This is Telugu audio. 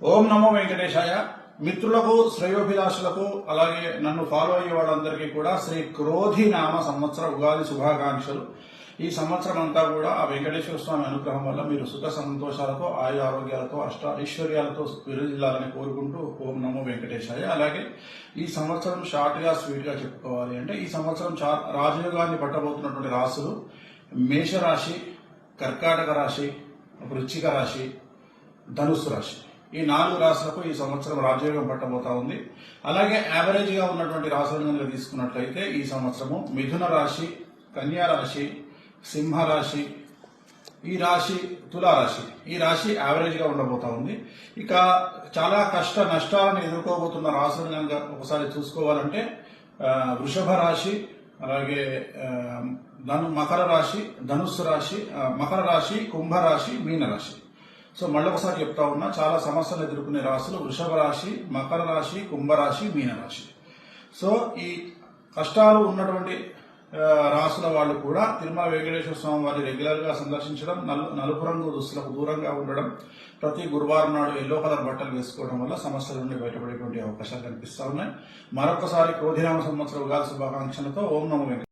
ఓం నమో వెంకటేశాయ. మిత్రులకు, శ్రేయోభిలాషులకు, అలాగే నన్ను ఫాలో అయ్యే వాళ్ళందరికీ కూడా శ్రీ క్రోధి నామ సంవత్సర ఉగాది శుభాకాంక్షలు. ఈ సంవత్సరం అంతా కూడా ఆ వెంకటేశ్వర స్వామి అనుగ్రహం వల్ల మీరు సుఖ సంతోషాలతో, ఆయు ఆరోగ్యాలతో, అష్ట ఐశ్వర్యాలతో విరజిల్లాలని కోరుకుంటూ ఓం నమో వెంకటేశాయ. అలాగే ఈ సంవత్సరం షార్ట్ గా స్వీట్ గా చెప్పుకోవాలి అంటే ఈ సంవత్సరం రాజయోగాన్ని పట్టబోతున్నటువంటి రాశులు మేషరాశి, కర్కాటక రాశి, వృశ్చిక రాశి, ధనుస్సు రాశి. ఈ 4 రాశులకు ఈ సంవత్సరం రాజయోగం పట్టబోతా ఉంది. అలాగే యావరేజ్ గా ఉన్నటువంటి రాశులను కనుక తీసుకున్నట్లయితే ఈ సంవత్సరము మిథున రాశి, కన్యా రాశి, సింహ రాశి, ఈ రాశి తులారాశి. ఈ రాశి యావరేజ్ గా ఉండబోతా ఉంది. ఇక చాలా కష్ట నష్టాలను ఎదుర్కోబోతున్న రాశులను కనుక ఒకసారి చూసుకోవాలంటే వృషభ రాశి, అలాగే మకర రాశి, ధనుస్సు రాశి, మకర రాశి, కుంభరాశి, మీనరాశి. సో మళ్ళొకసారి చెప్తా ఉన్నా, చాలా సమస్యలు ఎదుర్కొనే రాశులు వృషభ రాశి, మకర రాశి, కుంభరాశి, మీనరాశి. సో ఈ కష్టాలు ఉన్నటువంటి రాశుల వాళ్ళు కూడా తిరుమల వెంకటేశ్వర స్వామి వారిని రెగ్యులర్ గా సందర్శించడం, నలుపు రంగు దుస్తులకు దూరంగా ఉండడం, ప్రతి గురువారం నాడు ఎల్లో కలర్ బట్టలు వేసుకోవడం వల్ల సమస్యల నుండి బయటపడేటువంటి అవకాశాలు కనిపిస్తా ఉన్నాయి. మరొకసారి క్రోధినామ సంవత్సర ఉగాది శుభాకాంక్షలతో ఓం నమో వెంకటేశ్వర.